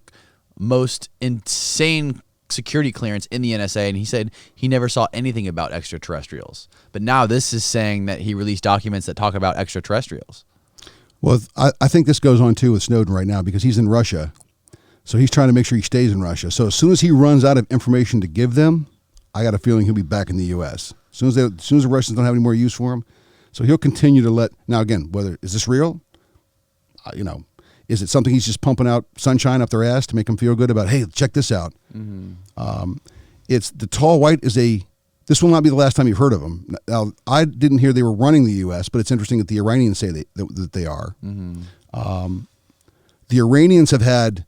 most insane security clearance in the NSA, and he said he never saw anything about extraterrestrials. But now this is saying that he released documents that talk about extraterrestrials. Well, I think this goes on too with Snowden right now because he's in Russia. So he's trying to make sure he stays in Russia. So as soon as he runs out of information to give them, I got a feeling he'll be back in the U.S. As soon as the Russians don't have any more use for him. So he'll continue to let... Now, again, is this real? Is it something he's just pumping out sunshine up their ass to make them feel good about, hey, check this out? Mm-hmm. It's the tall white is this will not be the last time you've heard of them. Now, I didn't hear they were running the U.S., but it's interesting that the Iranians say that they are. Mm-hmm. The Iranians have had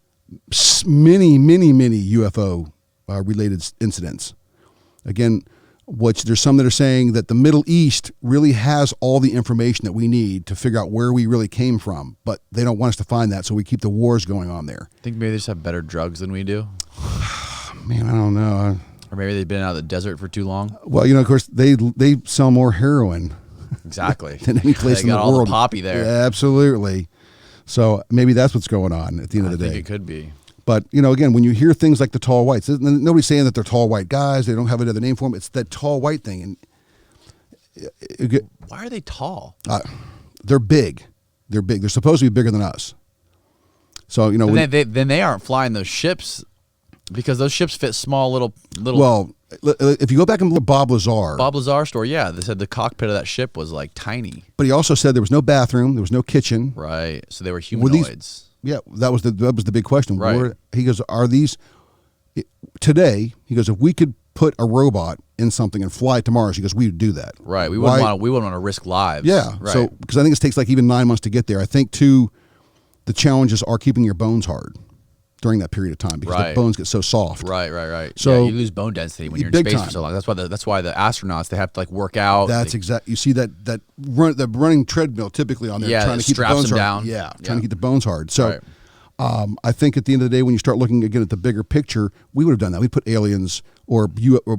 many, many, many UFO related incidents. Again, there's some that are saying that the Middle East really has all the information that we need to figure out where we really came from, but they don't want us to find that, so we keep the wars going on there. Think maybe they just have better drugs than we do? Man, I don't know. Or maybe they've been out of the desert for too long? Well, of course, they sell more heroin. Exactly. Than any place in the world. They got all the poppy there. Yeah, absolutely. So maybe that's what's going on at the end of the day. I think it could be. But, again, when you hear things like the tall whites, nobody's saying that they're tall white guys. They don't have another name for them. It's that tall white thing. And why are they tall? They're big. They're big. They're supposed to be bigger than us. So then they aren't flying those ships because those ships fit small little. Well, if you go back and look at Bob Lazar story, yeah, they said the cockpit of that ship was like tiny. But he also said there was no bathroom, there was no kitchen. Right. So they were humanoids. That was the big question. Right. He goes, are these today? He goes, if we could put a robot in something and fly it to Mars, he goes, we would do that. Right. We wouldn't want to risk lives. Yeah. Right. So because I think it takes like even 9 months to get there. I think too, the challenges are keeping your bones hard during that period of time because the bones get so soft. Right. So you lose bone density when you're in space for so long. That's why the astronauts, they have to like work out. That's exactly. You see the running treadmill typically on there, trying to keep the bones hard. Down. Yeah, trying to keep the bones hard. So, I think at the end of the day, when you start looking again at the bigger picture, we would have done that. We put aliens or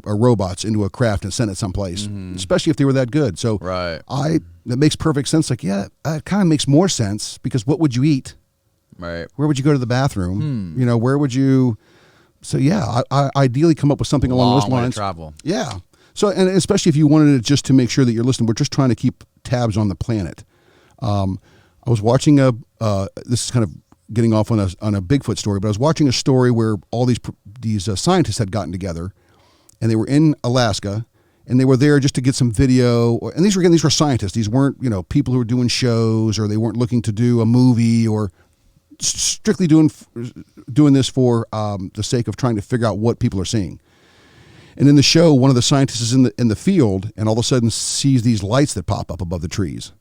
robots into a craft and sent it someplace, especially if they were that good. So, that makes perfect sense. Like, yeah, it kind of makes more sense because what would you eat? Right. Where would you go to the bathroom? Where would you? So yeah, I ideally come up with something along those lines. Travel. Yeah. So and especially if you wanted it just to make sure that you're listening, we're just trying to keep tabs on the planet. I was watching this is kind of getting off on a Bigfoot story, but I was watching a story where all these scientists had gotten together, and they were in Alaska, and they were there just to get some video. And these were scientists. These weren't people who were doing shows, or they weren't looking to do a movie or strictly doing this for the sake of trying to figure out what people are seeing. And in the show, one of the scientists is in the field and all of a sudden sees these lights that pop up above the trees.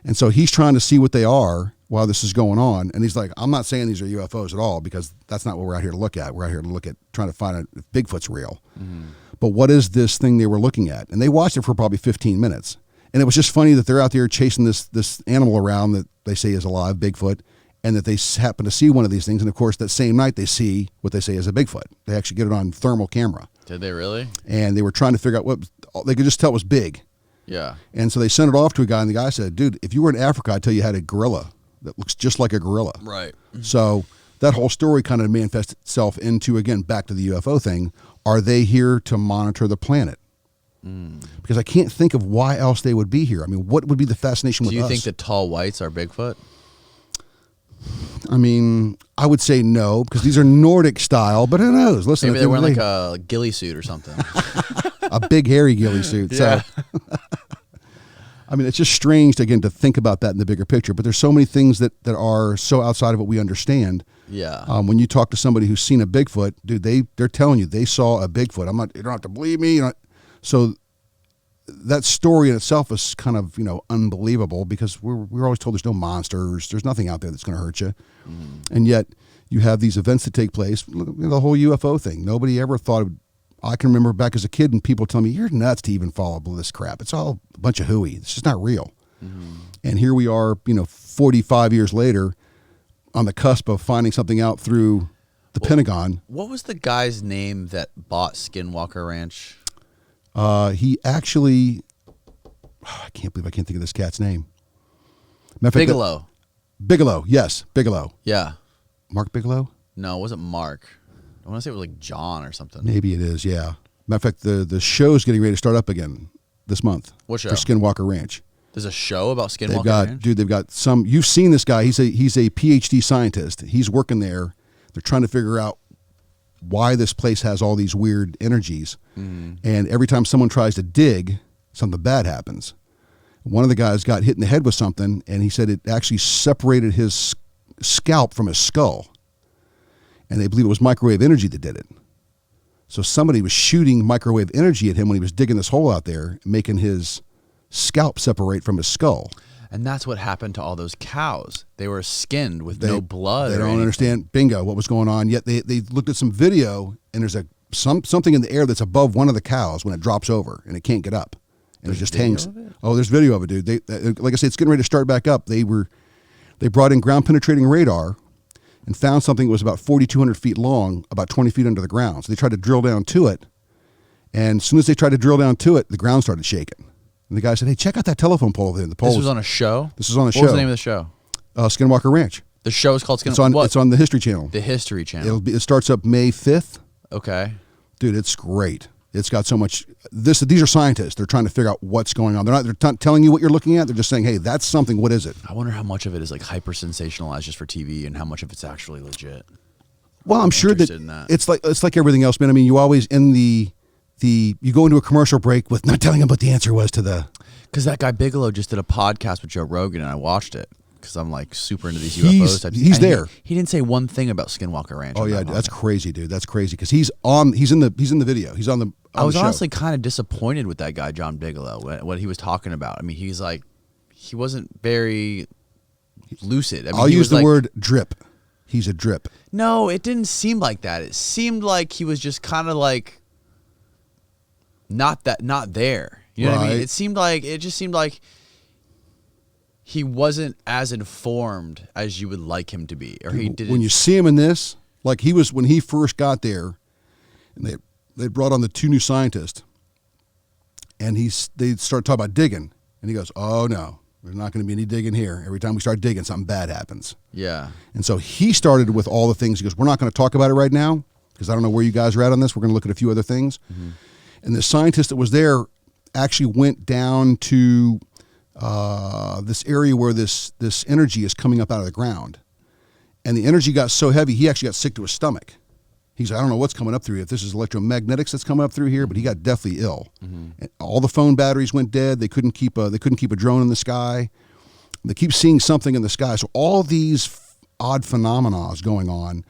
And so he's trying to see what they are while this is going on. And he's like, I'm not saying these are UFOs at all because that's not what we're out here to look at. We're out here to look at trying to find out if Bigfoot's real. But what is this thing they were looking at? And they watched it for probably 15 minutes. And it was just funny that they're out there chasing this animal around that they say is alive, Bigfoot, and that they happen to see one of these things. And, of course, that same night they see what they say is a Bigfoot. They actually get it on thermal camera. Did they really? And they were trying to figure out what – they could just tell it was big. Yeah. And so they sent it off to a guy, and the guy said, dude, if you were in Africa, I'd tell you had a gorilla that looks just like a gorilla. Right. So that whole story kind of manifests itself into, again, back to the UFO thing. Are they here to monitor the planet? Because I can't think of why else they would be here. I mean, what would be the fascination with us? Do you think the tall whites are Bigfoot? I mean, I would say no, because these are Nordic style, but who knows? Listen, maybe they're wearing like a ghillie suit or something. A big hairy ghillie suit. Yeah. So, I mean, it's just strange, again, to think about that in the bigger picture, but there's so many things that are so outside of what we understand. Yeah. When you talk to somebody who's seen a Bigfoot, dude, they're telling you they saw a Bigfoot. You don't have to believe me. So that story in itself is kind of, unbelievable because we're always told there's no monsters. There's nothing out there that's going to hurt you. And yet you have these events that take place. Look, the whole UFO thing. Nobody ever thought of, I can remember back as a kid and people tell me, you're nuts to even follow this crap. It's all a bunch of hooey. It's just not real. And here we are, 45 years later on the cusp of finding something out through the Pentagon. What was the guy's name that bought Skinwalker Ranch? He actually, I can't believe I can't think of this cat's name. Bigelow. Bigelow, yes, Bigelow. Yeah. Mark Bigelow? No, it wasn't Mark. I want to say it was like John or something. Maybe it is, yeah. Matter of fact, the show's getting ready to start up again this month. What show? For Skinwalker Ranch. There's a show about Skinwalker Ranch? Dude, they've got some, you've seen this guy. He's a PhD scientist. He's working there. They're trying to figure out why this place has all these weird energies. And every time someone tries to dig, something bad happens. One of the guys got hit in the head with something, and he said it actually separated his scalp from his skull. And they believe it was microwave energy that did it. So somebody was shooting microwave energy at him when he was digging this hole out there, making his scalp separate from his skull. And that's what happened to all those cows. They were skinned with no blood. They don't understand, bingo, what was going on. Yet they looked at some video, and there's something in the air that's above one of the cows when it drops over, and it can't get up. And it just hangs. Oh, there's video of it, dude. Like I said, it's getting ready to start back up. They brought in ground penetrating radar and found something that was about 4,200 feet long, about 20 feet under the ground. So they tried to drill down to it, and as soon as they tried to drill down to it, the ground started shaking. And the guy said, hey, check out that telephone pole over there. This was on a show? This is on a show. What was the name of the show? Skinwalker Ranch. The show is called Skinwalker? It's on the History Channel. The History Channel. It starts up May 5th. Okay. Dude, it's great. It's got so much. These are scientists. They're trying to figure out what's going on. They're not telling you what you're looking at. They're just saying, hey, that's something. What is it? I wonder how much of it is like hyper sensationalized just for TV, and how much of it's actually legit. Well, I'm sure that it's like everything else, man. I mean, you always you go into a commercial break with not telling them what the answer was to the. Because that guy Bigelow just did a podcast with Joe Rogan, and I watched it. Because I'm like super into these UFOs. He's there. He didn't say one thing about Skinwalker Ranch. Oh yeah, that's crazy, dude. That's crazy because he's in the video. He's on the. I was show. honestly kind of disappointed with that guy John Bigelow, what he was talking about. I mean, he's like, he wasn't very lucid. I mean, I'll use the word drip. He's a drip. No, it didn't seem like that. It seemed like he was just kind of like not there. You know what I mean? It just seemed like he wasn't as informed as you would like him to be, or he didn't. When you see him in this, like he was when he first got there, and they brought on the 2 new scientists, and they started talking about digging, and he goes, "Oh no, there's not going to be any digging here. Every time we start digging, something bad happens." Yeah. And so he started with all the things. He goes, "We're not going to talk about it right now because I don't know where you guys are at on this. We're going to look at a few other things." Mm-hmm. And the scientist that was there actually went down to this area where this energy is coming up out of the ground, and the energy got so heavy he actually got sick to his stomach. He's like, I don't know what's coming up through here. If this is electromagnetics that's coming up through here, but he got deathly ill. Mm-hmm. And all the phone batteries went dead. They couldn't keep a drone in the sky. They keep seeing something in the sky. So all these odd phenomena is going on.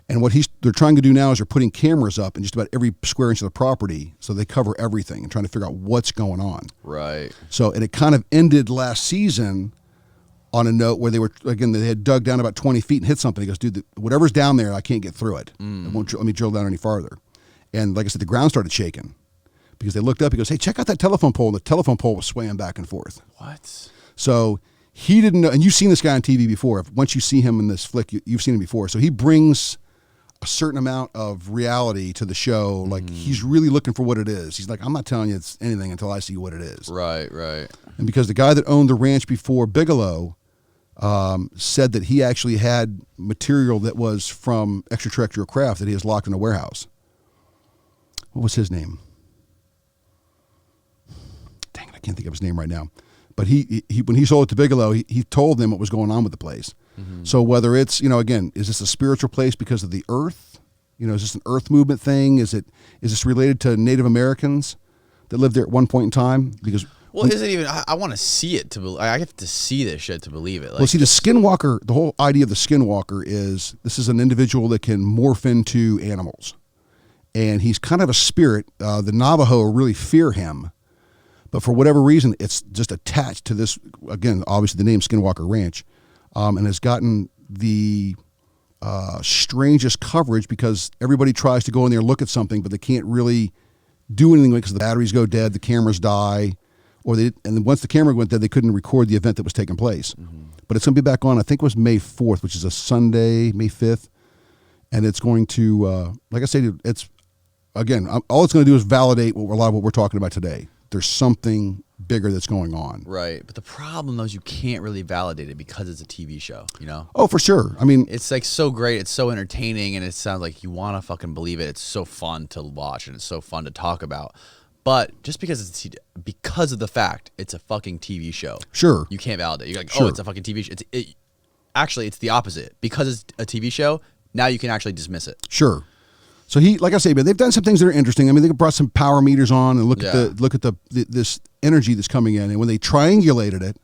And what they're trying to do now is they're putting cameras up in just about every square inch of the property, so they cover everything and trying to figure out what's going on. Right. So, and it kind of ended last season on a note where they had dug down about 20 feet and hit something. He goes, dude, whatever's down there, I can't get through it. It won't let me drill down any farther. And like I said, the ground started shaking because they looked up. He goes, hey, check out that telephone pole. And the telephone pole was swaying back and forth. What? So he didn't know, and you've seen this guy on TV before. Once you see him in this flick, you've seen him before. So he brings a certain amount of reality to the show. Like he's really looking for what it is. He's like, I'm not telling you it's anything until I see what it is. Right. And because the guy that owned the ranch before Bigelow said that he actually had material that was from extraterrestrial craft that he has locked in a warehouse. What was his name? Dang it, I can't think of his name right now. But he when he sold it to Bigelow, he told them what was going on with the place. Mm-hmm. So whether it's, again, is this a spiritual place because of the earth? Is this an earth movement thing? Is this related to Native Americans that lived there at one point in time? Because is it even? I want to see it I have to see this shit to believe it. Well, see, the Skinwalker, the whole idea of the Skinwalker is this is an individual that can morph into animals, and he's kind of a spirit. The Navajo really fear him, but for whatever reason, it's just attached to this. Again, obviously, the name Skinwalker Ranch. And has gotten the strangest coverage because everybody tries to go in there and look at something, but they can't really do anything because the batteries go dead, the cameras die, and then once the camera went dead, they couldn't record the event that was taking place. Mm-hmm. But it's going to be back on, I think it was May 4th, which is a Sunday, May 5th, and it's going to, like I said, it's, again, all it's going to do is validate a lot of what we're talking about today. There's something bigger that's going on. Right. But the problem, though, is you can't really validate it because it's a TV show, Oh, for sure. I mean, it's like so great. It's so entertaining, and it sounds like you want to fucking believe it. It's so fun to watch, and it's so fun to talk about. But just because of the fact it's a fucking TV show, sure, you can't validate. You're like, sure. Oh, it's a fucking TV show. Actually, it's the opposite. Because it's a TV show, now you can actually dismiss it. Sure. So like I say, man, they've done some things that are interesting. I mean, they brought some power meters on and look at this energy that's coming in. And when they triangulated it,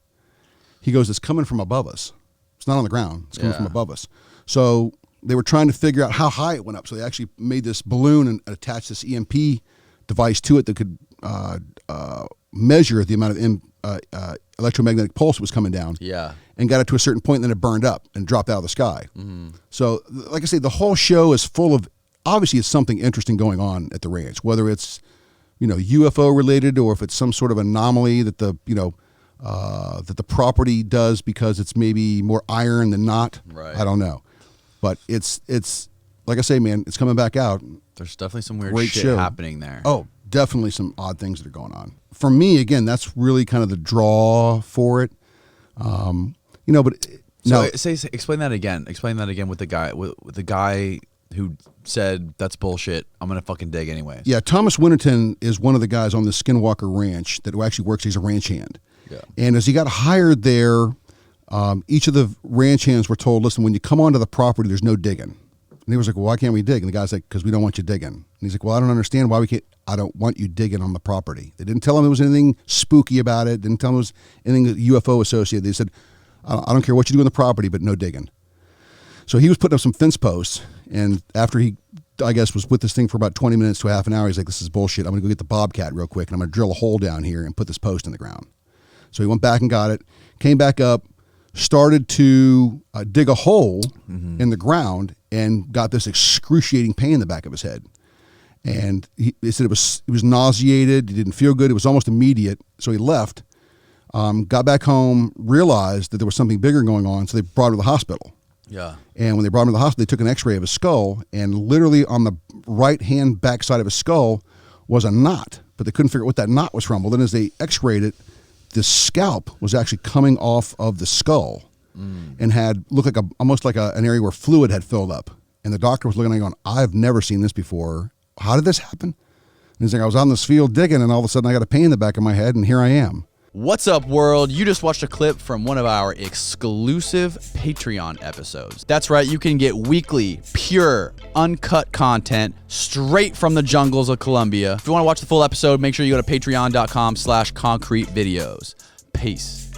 he goes, it's coming from above us. It's not on the ground. It's coming from above us. So they were trying to figure out how high it went up. So they actually made this balloon and attached this EMP device to it that could measure the amount of electromagnetic pulse that was coming down. Yeah. And got it to a certain point, and then it burned up and dropped out of the sky. Mm-hmm. So, like I say, the whole show is full of, obviously it's something interesting going on at the ranch, whether it's, UFO related or if it's some sort of anomaly that the property does because it's maybe more iron than not. Right. I don't know. But it's like I say, man, it's coming back out. There's definitely some weird shit happening there. Oh, definitely some odd things that are going on. For me, again, that's really kind of the draw for it. But explain that again. Explain that again with the guy who said, that's bullshit, I'm going to fucking dig anyways. Yeah, Thomas Winterton is one of the guys on the Skinwalker Ranch that actually works. He's a ranch hand. Yeah. And as he got hired there, each of the ranch hands were told, listen, when you come onto the property, there's no digging. And he was like, well, why can't we dig? And the guy's like, because we don't want you digging. And he's like, well, I don't understand why we can't. I don't want you digging on the property. They didn't tell him there was anything spooky about it. Didn't tell him there was anything UFO associated. They said, I don't care what you do on the property, but no digging. So he was putting up some fence posts. And after he, I guess, was with this thing for about 20 minutes to a half an hour, he's like, this is bullshit. I'm going to go get the Bobcat real quick, and I'm going to drill a hole down here and put this post in the ground. So he went back and got it, came back up, started to dig a hole in the ground, and got this excruciating pain in the back of his head. And he said he was nauseated. He didn't feel good. It was almost immediate. So he left, got back home, realized that there was something bigger going on. So they brought him to the hospital. Yeah. And when they brought him to the hospital, they took an x-ray of his skull, and literally on the right-hand backside of his skull was a knot, but they couldn't figure out what that knot was from. Well, then as they x-rayed it, the scalp was actually coming off of the skull and had looked like almost like an area where fluid had filled up. And the doctor was looking at it going, I've never seen this before. How did this happen? And he's like, I was out in this field digging, and all of a sudden I got a pain in the back of my head, and here I am. What's up, world? You just watched a clip from one of our exclusive Patreon episodes. That's right, you can get weekly, pure, uncut content straight from the jungles of Colombia. If you want to watch the full episode, make sure you go to patreon.com/concretevideos. Peace.